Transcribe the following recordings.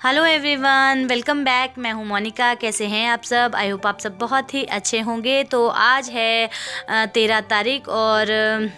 Hello everyone, welcome back. मैं हूं मोनिका। कैसे हैं आप सब? आई होप आप सब बहुत ही अच्छे होंगे। तो आज है 13 तारीख और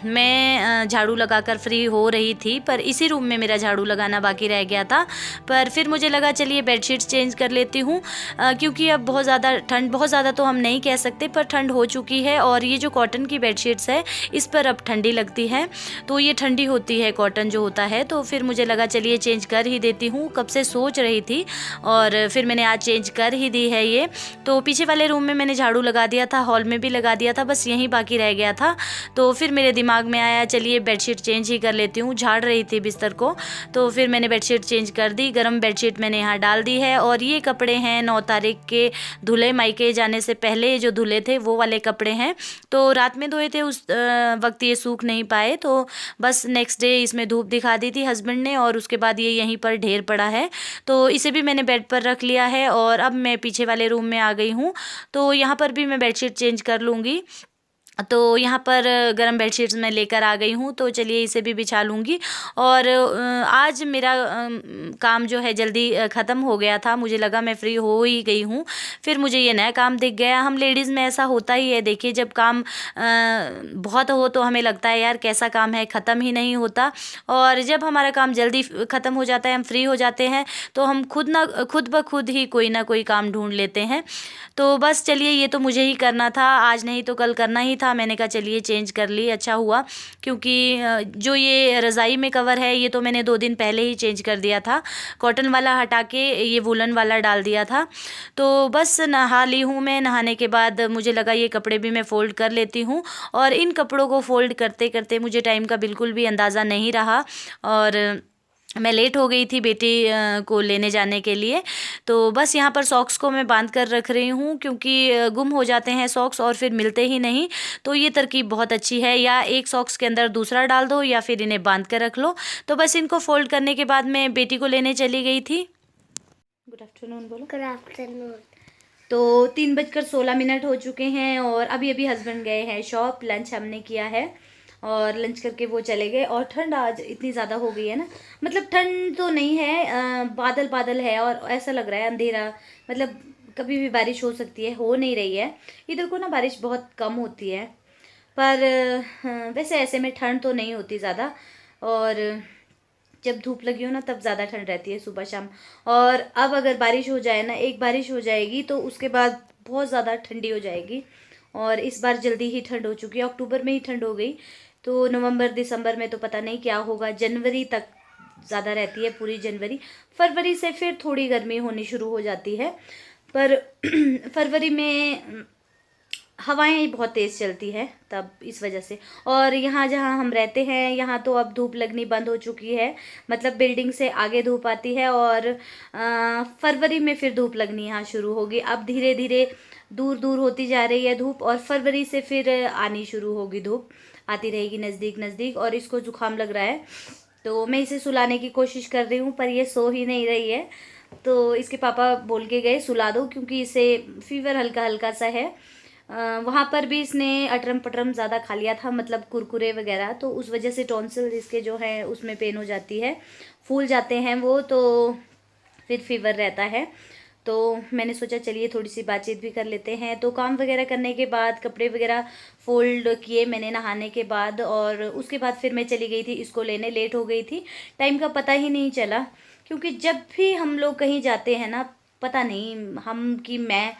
मैं झाड़ू लगाकर फ्री हो रही थी, पर इसी रूम में मेरा झाड़ू लगाना बाकी रह गया था। पर फिर मुझे लगा चलिए बेडशीट्स चेंज कर लेती हूँ, क्योंकि अब बहुत ज़्यादा तो हम नहीं कह सकते, पर ठंड हो चुकी है और ये जो कॉटन की बेडशीट्स है इस पर अब ठंडी लगती है। तो ये ठंडी होती है कॉटन जो होता है, तो फिर मुझे लगा चलिए चेंज कर ही देती हूँ। कब से सोच रही थी और फिर मैंने आज चेंज कर ही दी है ये। तो पीछे वाले रूम में मैंने झाड़ू लगा दिया था, हॉल में भी लगा दिया था, बस यहीं बाकी रह गया था। तो फिर मेरे दिमाग में आया चलिए बेडशीट चेंज ही कर लेती हूँ। झाड़ रही थी बिस्तर को, तो फिर मैंने बेडशीट चेंज कर दी। गर्म बेडशीट मैंने यहाँ डाल दी है और ये कपड़े हैं 9 तारीख के धुले, मायके जाने से पहले जो धुले थे वो वाले कपड़े हैं। तो रात में धोए थे, उस वक्त ये सूख नहीं पाए, तो बस नेक्स्ट डे इसमें धूप दिखा दी थी हस्बैंड ने और उसके बाद ये यहीं पर ढेर पड़ा है। तो इसे भी मैंने बेड पर रख लिया है और अब मैं पीछे वाले रूम में आ गई हूँ। तो यहाँ पर भी मैं बेडशीट चेंज कर लूँगी। तो यहाँ पर गरम बेडशीट्स मैं लेकर आ गई हूँ, तो चलिए इसे भी बिछा लूँगी। और आज मेरा काम जो है जल्दी ख़त्म हो गया था। मुझे लगा मैं फ्री हो ही गई हूँ, फिर मुझे ये नया काम दिख गया। हम लेडीज़ में ऐसा होता ही है, देखिए जब काम बहुत हो तो हमें लगता है यार कैसा काम है, ख़त्म ही नहीं होता। और जब हमारा काम जल्दी ख़त्म हो जाता है, हम फ्री हो जाते हैं, तो हम खुद ब खुद ही कोई ना कोई काम ढूंढ लेते हैं। तो बस चलिए ये तो मुझे ही करना था, आज नहीं तो कल करना ही था। मैंने कहा चलिए चेंज कर ली, अच्छा हुआ, क्योंकि जो ये रज़ाई में कवर है ये तो मैंने 2 दिन पहले ही चेंज कर दिया था। कॉटन वाला हटा के ये वुलन वाला डाल दिया था। तो बस नहा ली हूँ मैं। नहाने के बाद मुझे लगा ये कपड़े भी मैं फ़ोल्ड कर लेती हूँ और इन कपड़ों को फ़ोल्ड करते करते मुझे टाइम का बिल्कुल भी अंदाज़ा नहीं रहा और मैं लेट हो गई थी बेटी को लेने जाने के लिए। तो बस यहाँ पर सॉक्स को मैं बांध कर रख रही हूँ, क्योंकि गुम हो जाते हैं सॉक्स और फिर मिलते ही नहीं। तो ये तरकीब बहुत अच्छी है, या एक सॉक्स के अंदर दूसरा डाल दो या फिर इन्हें बांध कर रख लो। तो बस इनको फोल्ड करने के बाद मैं बेटी को लेने चली गई थी। गुड आफ्टरनून बोलो। Good afternoon. तो 3:16 हो चुके हैं और अभी अभी हस्बैंड गए हैं शॉप। लंच हमने किया है और लंच करके वो चले गए। और ठंड आज इतनी ज़्यादा हो गई है ना, मतलब ठंड तो नहीं है, बादल बादल है और ऐसा लग रहा है अंधेरा, मतलब कभी भी बारिश हो सकती है, हो नहीं रही है। इधर को ना बारिश बहुत कम होती है, पर वैसे ऐसे में ठंड तो नहीं होती ज़्यादा। और जब धूप लगी हो ना तब ज़्यादा ठंड रहती है सुबह शाम। और अब अगर बारिश हो जाए ना, एक बारिश हो जाएगी तो उसके बाद बहुत ज़्यादा ठंडी हो जाएगी। और इस बार जल्दी ही ठंड हो चुकी है, अक्टूबर में ही ठंड हो गई। तो नवंबर दिसंबर में तो पता नहीं क्या होगा, जनवरी तक ज़्यादा रहती है, पूरी जनवरी। फरवरी से फिर थोड़ी गर्मी होनी शुरू हो जाती है, पर फरवरी में हवाएं बहुत तेज़ चलती है तब, इस वजह से। और यहाँ जहाँ हम रहते हैं यहाँ तो अब धूप लगनी बंद हो चुकी है, मतलब बिल्डिंग से आगे धूप आती है और फरवरी में फिर धूप लगनी यहाँ शुरू होगी। अब धीरे धीरे दूर दूर होती जा रही है धूप और फरवरी से फिर आनी शुरू होगी धूप, आती रहेगी नज़दीक नज़दीक। और इसको जुकाम लग रहा है, तो मैं इसे सुलाने की कोशिश कर रही हूँ पर ये सो ही नहीं रही है। तो इसके पापा बोल के गए सुला दो, क्योंकि इसे फीवर हल्का हल्का सा है। वहाँ पर भी इसने अटरम पटरम ज़्यादा खा लिया था, मतलब कुरकुरे वगैरह, तो उस वजह से टॉन्सिल इसके जो है उसमें पेन हो जाती है, फूल जाते हैं वो, तो फिर फीवर रहता है। तो मैंने सोचा चलिए थोड़ी सी बातचीत भी कर लेते हैं। तो काम वगैरह करने के बाद कपड़े वगैरह फोल्ड किए मैंने नहाने के बाद, और उसके बाद फिर मैं चली गई थी इसको लेने। लेट हो गई थी, टाइम का पता ही नहीं चला, क्योंकि जब भी हम लोग कहीं जाते हैं ना, पता नहीं मैं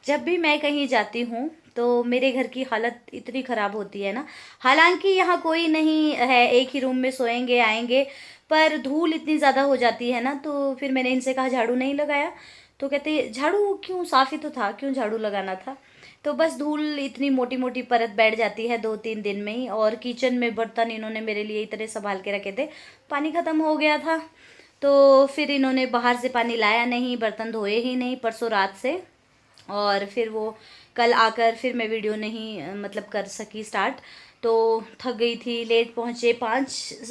जब भी मैं कहीं जाती हूँ तो मेरे घर की हालत इतनी ख़राब होती है ना। हालांकि यहाँ कोई नहीं है, एक ही रूम में सोएंगे आएंगे, पर धूल इतनी ज़्यादा हो जाती है ना। तो फिर मैंने इनसे कहा झाड़ू नहीं लगाया, तो कहते झाड़ू क्यों, साफ़ ही तो था, क्यों झाड़ू लगाना था। तो बस धूल इतनी मोटी मोटी परत बैठ जाती है 2-3 दिन में ही। और किचन में बर्तन इन्होंने मेरे लिए इतने संभाल के रखे थे, पानी ख़त्म हो गया था, तो फिर इन्होंने बाहर से पानी लाया नहीं, बर्तन धोए ही नहीं परसों रात से। और फिर वो कल आकर फिर मैं वीडियो नहीं मतलब कर सकी स्टार्ट। तो थक गई थी, लेट पहुँचे, 5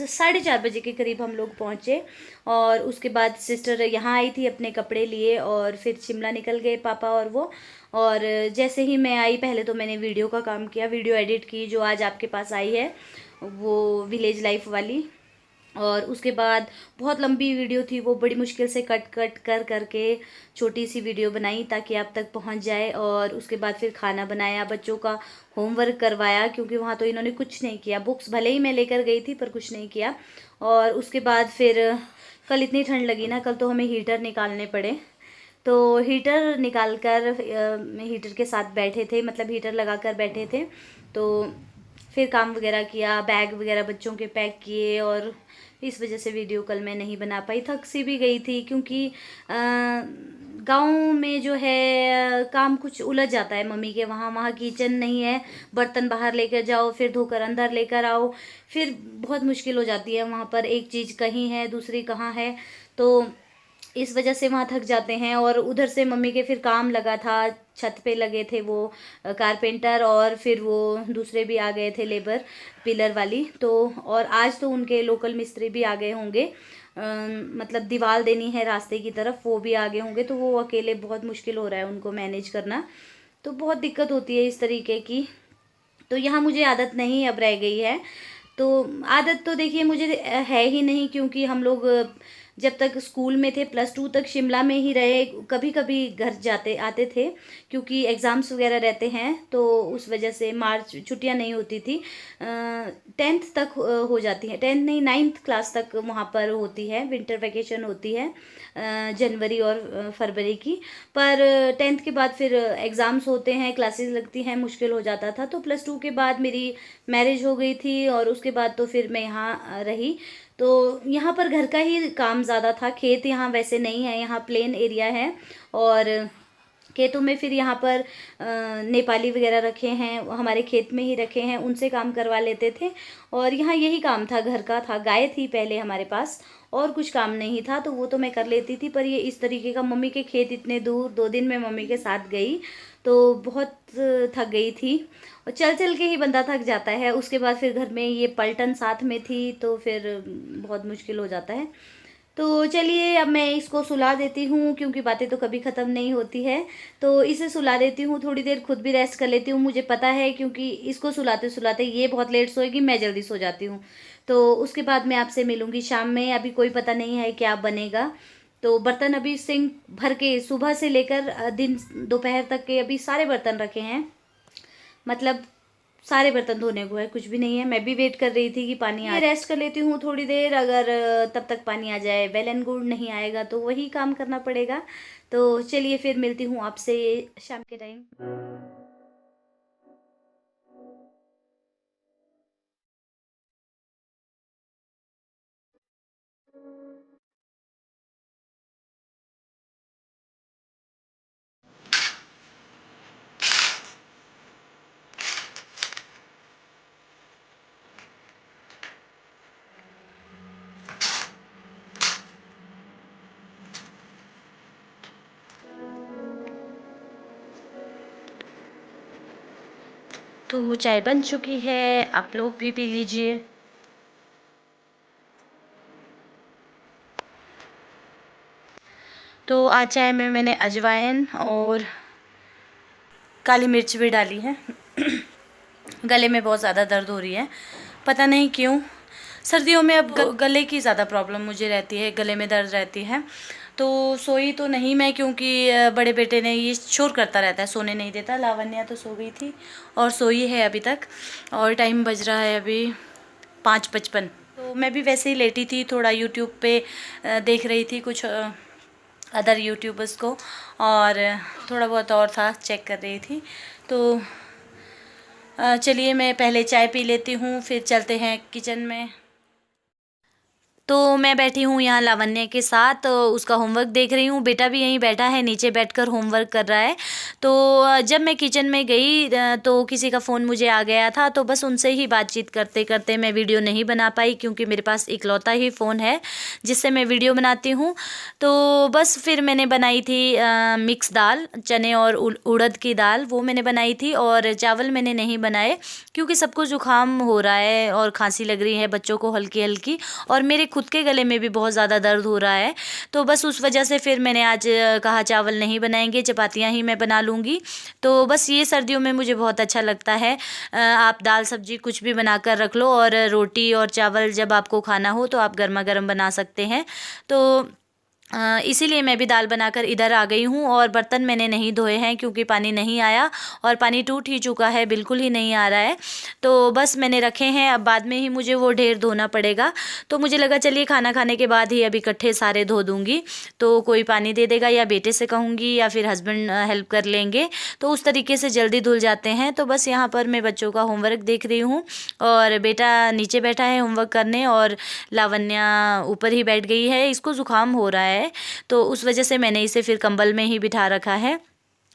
साढ़े 4 बजे के करीब हम लोग पहुँचे। और उसके बाद सिस्टर यहाँ आई थी, अपने कपड़े लिए और फिर शिमला निकल गए पापा और वो। और जैसे ही मैं आई, पहले तो मैंने वीडियो का काम किया, वीडियो एडिट की, जो आज आपके पास आई है वो विलेज लाइफ वाली। और उसके बाद बहुत लंबी वीडियो थी, वो बड़ी मुश्किल से कट कट कर करके छोटी सी वीडियो बनाई ताकि आप तक पहुंच जाए। और उसके बाद फिर खाना बनाया, बच्चों का होमवर्क करवाया, क्योंकि वहाँ तो इन्होंने कुछ नहीं किया, बुक्स भले ही मैं लेकर गई थी पर कुछ नहीं किया। और उसके बाद फिर कल इतनी ठंड लगी ना, कल तो हमें हीटर निकालने पड़े। तो हीटर निकाल कर हीटर के साथ बैठे थे, मतलब हीटर लगा कर बैठे थे। तो फिर काम वगैरह किया, बैग वगैरह बच्चों के पैक किए। और इस वजह से वीडियो कल मैं नहीं बना पाई, थक सी भी गई थी, क्योंकि गांव में जो है काम कुछ उलझ जाता है मम्मी के वहाँ। वहाँ किचन नहीं है, बर्तन बाहर लेकर जाओ, फिर धोकर अंदर लेकर आओ, फिर बहुत मुश्किल हो जाती है। वहाँ पर एक चीज़ कहीं है, दूसरी कहाँ है, तो इस वजह से वहाँ थक जाते हैं। और उधर से मम्मी के फिर काम लगा था, छत पे लगे थे वो कारपेंटर, और फिर वो दूसरे भी आ गए थे लेबर, पिलर वाली। तो और आज तो उनके लोकल मिस्त्री भी आ गए होंगे, मतलब दीवार देनी है रास्ते की तरफ, वो भी आ गए होंगे। तो वो अकेले बहुत मुश्किल हो रहा है उनको मैनेज करना, तो बहुत दिक्कत होती है इस तरीके की। तो यहाँ मुझे आदत नहीं अब रह गई है। तो आदत तो देखिए मुझे है ही नहीं, क्योंकि हम लोग जब तक स्कूल में थे, +2 तक शिमला में ही रहे, कभी कभी घर जाते आते थे, क्योंकि एग्ज़ाम्स वगैरह रहते हैं, तो उस वजह से मार्च छुट्टियां नहीं होती थी। 10th तक हो जाती है, 10th नहीं 9th क्लास तक वहाँ पर होती है, विंटर वैकेशन होती है जनवरी और फरवरी की। पर 10th के बाद फिर एग्ज़ाम्स होते हैं, क्लासेस लगती हैं, मुश्किल हो जाता था। तो +2 के बाद मेरी मैरिज हो गई थी, और उसके बाद तो फिर मैं यहाँ रही। तो यहाँ पर घर का ही काम ज़्यादा था, खेत यहाँ वैसे नहीं है, यहाँ प्लेन एरिया है। और खेतों में फिर यहाँ पर नेपाली वगैरह रखे हैं, हमारे खेत में ही रखे हैं, उनसे काम करवा लेते थे। और यहाँ यही काम था, घर का था, गाय थी पहले हमारे पास, और कुछ काम नहीं था, तो वो तो मैं कर लेती थी। पर ये इस तरीके का, मम्मी के खेत इतने दूर, 2 दिन में मम्मी के साथ गई, तो बहुत थक गई थी। और चल चल के ही बंदा थक जाता है, उसके बाद फिर घर में ये पलटन साथ में थी, तो फिर बहुत मुश्किल हो जाता है। तो चलिए अब मैं इसको सुला देती हूँ, क्योंकि बातें तो कभी ख़त्म नहीं होती है। तो इसे सुला देती हूँ, थोड़ी देर खुद भी रेस्ट कर लेती हूँ, मुझे पता है, क्योंकि इसको सुलाते सुलाते ये बहुत लेट सोएगी, मैं जल्दी सो जाती हूँ। तो उसके बाद मैं आपसे मिलूँगी शाम में, अभी कोई पता नहीं है क्या बनेगा। तो बर्तन अभी सिंक भर के, सुबह से लेकर दिन दोपहर तक के अभी सारे बर्तन रखे हैं, मतलब सारे बर्तन धोने को है, कुछ भी नहीं है। मैं भी वेट कर रही थी कि पानी आए, रेस्ट कर लेती हूँ थोड़ी देर, अगर तब तक पानी आ जाए, वेल एंड गुड, नहीं आएगा तो वही काम करना पड़ेगा। तो चलिए फिर मिलती हूँ आपसे शाम के टाइम। तो चाय बन चुकी है, आप लोग भी पी लीजिए। तो आज चाय में मैंने अजवाइन और काली मिर्च भी डाली है। गले में बहुत ज़्यादा दर्द हो रही है, पता नहीं क्यों। सर्दियों में अब गले की ज़्यादा प्रॉब्लम मुझे रहती है, गले में दर्द रहती है। तो सोई तो नहीं मैं, क्योंकि बड़े बेटे ने ये शोर करता रहता है, सोने नहीं देता। लावण्या तो सो गई थी और सोई है अभी तक, और टाइम बज रहा है अभी 5:55। तो मैं भी वैसे ही लेटी थी, थोड़ा यूट्यूब पे देख रही थी कुछ अदर यूट्यूबर्स को, और थोड़ा बहुत और था, चेक कर रही थी। तो चलिए मैं पहले चाय पी लेती हूँ, फिर चलते हैं किचन में। तो मैं बैठी हूँ यहाँ लावण्य के साथ, उसका होमवर्क देख रही हूँ। बेटा भी यहीं बैठा है, नीचे बैठकर होमवर्क कर रहा है। तो जब मैं किचन में गई तो किसी का फ़ोन मुझे आ गया था, तो बस उनसे ही बातचीत करते करते मैं वीडियो नहीं बना पाई, क्योंकि मेरे पास इकलौता ही फ़ोन है जिससे मैं वीडियो बनाती हूँ। तो बस फिर मैंने बनाई थी मिक्स दाल, चने और उड़द की दाल, वो मैंने बनाई थी। और चावल मैंने नहीं बनाए क्योंकि सबको ज़ुकाम हो रहा है और खांसी लग रही है, बच्चों को हल्की हल्की, और मेरे खुद के गले में भी बहुत ज़्यादा दर्द हो रहा है। तो बस उस वजह से फिर मैंने आज कहा चावल नहीं बनाएंगे, चपातियाँ ही मैं बना लूँगी। तो बस ये सर्दियों में मुझे बहुत अच्छा लगता है। आप दाल सब्जी कुछ भी बना कर रख लो, और रोटी और चावल जब आपको खाना हो तो आप गर्मा गर्म बना सकते हैं। तो इसीलिए मैं भी दाल बनाकर इधर आ गई हूँ। और बर्तन मैंने नहीं धोए हैं क्योंकि पानी नहीं आया, और पानी टूट ही चुका है, बिल्कुल ही नहीं आ रहा है। तो बस मैंने रखे हैं, अब बाद में ही मुझे वो ढेर धोना पड़ेगा। तो मुझे लगा चलिए खाना खाने के बाद ही अभी इकट्ठे सारे धो दूँगी, तो कोई पानी दे देगा, या बेटे से कहूँगी, या फिर हस्बैंड हेल्प कर लेंगे, तो उस तरीके से जल्दी धुल जाते हैं। तो बस यहाँ पर मैं बच्चों का होमवर्क देख रही हूँ, और बेटा नीचे बैठा है होमवर्क करने, और लावण्या ऊपर ही बैठ गई है, इसको ज़ुकाम हो रहा है। तो उस वजह से मैंने इसे फिर कंबल में ही बिठा रखा है।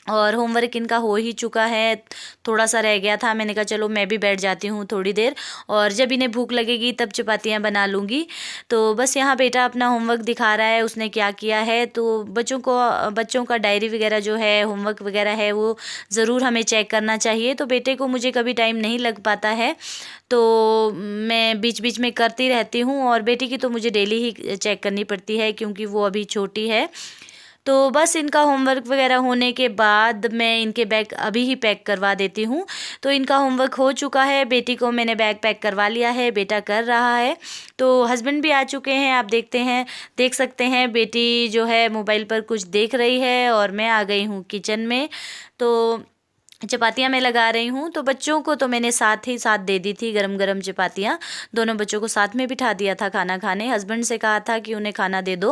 और होमवर्क इनका हो ही चुका है, थोड़ा सा रह गया था, मैंने कहा चलो मैं भी बैठ जाती हूँ थोड़ी देर, और जब इन्हें भूख लगेगी तब चपातियाँ बना लूँगी। तो बस यहाँ बेटा अपना होमवर्क दिखा रहा है उसने क्या किया है। तो बच्चों का डायरी वगैरह जो है, होमवर्क वगैरह है, वो ज़रूर हमें चेक करना चाहिए। तो बेटे को मुझे कभी टाइम नहीं लग पाता है, तो मैं बीच बीच में करती रहती हूँ, और बेटी की तो मुझे डेली ही चेक करनी पड़ती है क्योंकि वो अभी छोटी है। तो बस इनका होमवर्क वगैरह होने के बाद मैं इनके बैग अभी ही पैक करवा देती हूँ। तो इनका होमवर्क हो चुका है, बेटी को मैंने बैग पैक करवा लिया है, बेटा कर रहा है। तो हस्बैंड भी आ चुके हैं, आप देख सकते हैं बेटी जो है मोबाइल पर कुछ देख रही है, और मैं आ गई हूँ किचन में। तो चपातियाँ मैं लगा रही हूँ। तो बच्चों को तो मैंने साथ ही साथ दे दी थी गरम गरम चपातियाँ, दोनों बच्चों को साथ में बिठा दिया था खाना खाने। हस्बैंड से कहा था कि उन्हें खाना दे दो,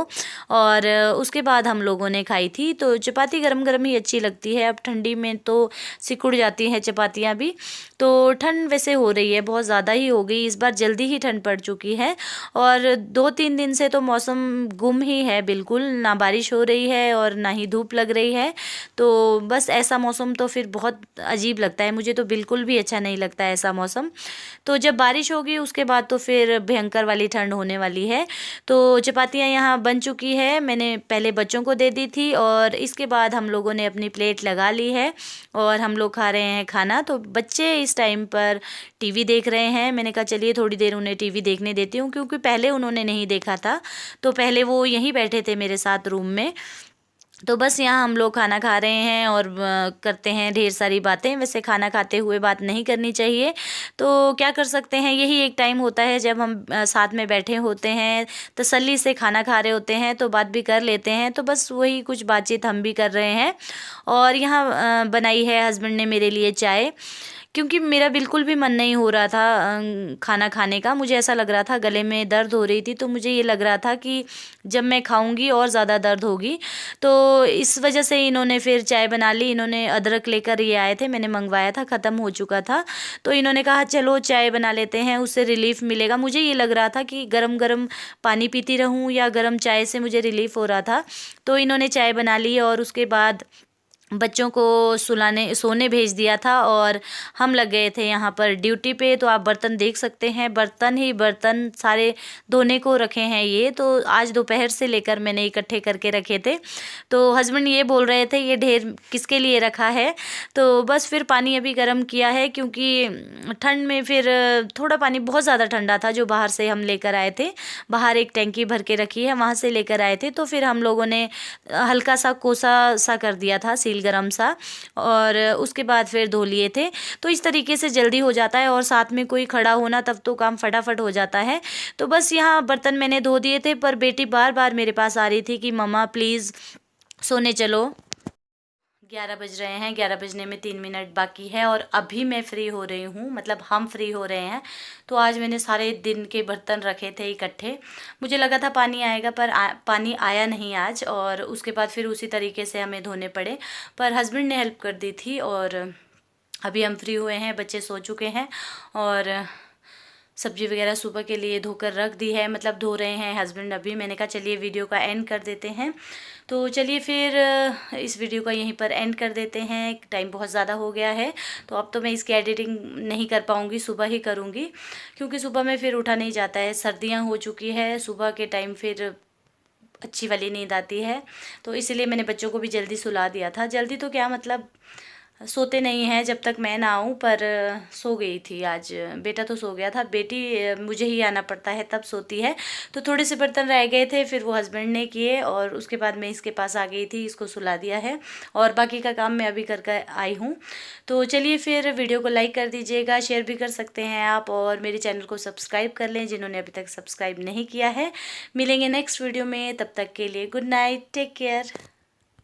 और उसके बाद हम लोगों ने खाई थी। तो चपाती गरम गरम ही अच्छी लगती है, अब ठंडी में तो सिकुड़ जाती हैं चपातियाँ भी। तो ठंड वैसे हो रही है, बहुत ज़्यादा ही हो गई इस बार, जल्दी ही ठंड पड़ चुकी है। और 2-3 दिन से तो मौसम गुम ही है, बिल्कुल ना बारिश हो रही है और ना ही धूप लग रही है। तो बस ऐसा मौसम तो फिर बहुत अजीब लगता है, मुझे तो बिल्कुल भी अच्छा नहीं लगता है ऐसा मौसम। तो जब बारिश होगी उसके बाद तो फिर भयंकर वाली ठंड होने वाली है। तो चपातियाँ यहाँ बन चुकी है, मैंने पहले बच्चों को दे दी थी, और इसके बाद हम लोगों ने अपनी प्लेट लगा ली है, और हम लोग खा रहे हैं खाना। तो बच्चे इस टाइम पर टीवी देख रहे हैं, मैंने कहा चलिए थोड़ी देर उन्हें टीवी देखने देती हूँ, क्योंकि पहले उन्होंने नहीं देखा था। तो पहले वो यहीं बैठे थे मेरे साथ रूम में। तो बस यहाँ हम लोग खाना खा रहे हैं और करते हैं ढेर सारी बातें। वैसे खाना खाते हुए बात नहीं करनी चाहिए, तो क्या कर सकते हैं, यही एक टाइम होता है जब हम साथ में बैठे होते हैं, तसल्ली से खाना खा रहे होते हैं, तो बात भी कर लेते हैं। तो बस वही कुछ बातचीत हम भी कर रहे हैं। और यहाँ बनाई है हस्बैंड ने मेरे लिए चाय, क्योंकि मेरा बिल्कुल भी मन नहीं हो रहा था खाना खाने का। मुझे ऐसा लग रहा था, गले में दर्द हो रही थी, तो मुझे ये लग रहा था कि जब मैं खाऊंगी और ज़्यादा दर्द होगी। तो इस वजह से इन्होंने फिर चाय बना ली। इन्होंने अदरक लेकर ये आए थे, मैंने मंगवाया था, ख़त्म हो चुका था। तो इन्होंने कहा चलो चाय बना लेते हैं, उससे रिलीफ़ मिलेगा। मुझे ये लग रहा था कि गरम गरम पानी पीती रहूं या गरम चाय से मुझे रिलीफ़ हो रहा था। तो इन्होंने चाय बना ली, और उसके बाद बच्चों को सोने भेज दिया था, और हम लग गए थे यहाँ पर ड्यूटी पे। तो आप बर्तन देख सकते हैं, बर्तन ही बर्तन सारे धोने को रखे हैं। ये तो आज दोपहर से लेकर मैंने इकट्ठे करके रखे थे। तो हस्बैंड ये बोल रहे थे ये ढेर किसके लिए रखा है। तो बस फिर पानी अभी गर्म किया है, क्योंकि ठंड में फिर थोड़ा पानी बहुत ज़्यादा ठंडा था जो बाहर से हम लेकर आए थे। बाहर एक टैंकी भर के रखी है, वहाँ से लेकर आए थे। तो फिर हम लोगों ने हल्का सा कोसा सा कर दिया था, सील गरम सा, और उसके बाद फिर धो लिए थे। तो इस तरीके से जल्दी हो जाता है, और साथ में कोई खड़ा होना तब तो काम फटाफट हो जाता है। तो बस यहाँ बर्तन मैंने धो दिए थे, पर बेटी बार बार मेरे पास आ रही थी कि मम्मा प्लीज़ सोने चलो। 11 बज रहे हैं, 11 बजने में 3 मिनट बाकी है, और अभी मैं फ्री हो रही हूँ, मतलब हम फ्री हो रहे हैं। तो आज मैंने सारे दिन के बर्तन रखे थे इकट्ठे। मुझे लगा था पानी आएगा, पर पानी आया नहीं आज, और उसके बाद फिर उसी तरीके से हमें धोने पड़े। पर हस्बैंड ने हेल्प कर दी थी, और अभी हम फ्री हुए हैं, बच्चे सो चुके हैं। और सब्ज़ी वगैरह सुबह के लिए धोकर रख दी है, मतलब धो रहे हैं हस्बैंड अभी। मैंने कहा चलिए वीडियो का एंड कर देते हैं। तो चलिए फिर इस वीडियो का यहीं पर एंड कर देते हैं। टाइम बहुत ज़्यादा हो गया है, तो अब तो मैं इसकी एडिटिंग नहीं कर पाऊँगी, सुबह ही करूँगी, क्योंकि सुबह में फिर उठा नहीं जाता है। सर्दियाँ हो चुकी है, सुबह के टाइम फिर अच्छी वाली नींद आती है। तो इसीलिए मैंने बच्चों को भी जल्दी सुला दिया था। जल्दी तो क्या, मतलब सोते नहीं हैं जब तक मैं ना आऊँ, पर सो गई थी आज। बेटा तो सो गया था, बेटी मुझे ही आना पड़ता है तब सोती है। तो थोड़े से बर्तन रह गए थे, फिर वो हस्बैंड ने किए और उसके बाद मैं इसके पास आ गई थी, इसको सुला दिया है और बाकी का काम मैं अभी करके आई हूँ। तो चलिए फिर वीडियो को लाइक कर दीजिएगा, शेयर भी कर सकते हैं आप, और मेरे चैनल को सब्सक्राइब कर लें जिन्होंने अभी तक सब्सक्राइब नहीं किया है। मिलेंगे नेक्स्ट वीडियो में, तब तक के लिए गुड नाइट, टेक केयर।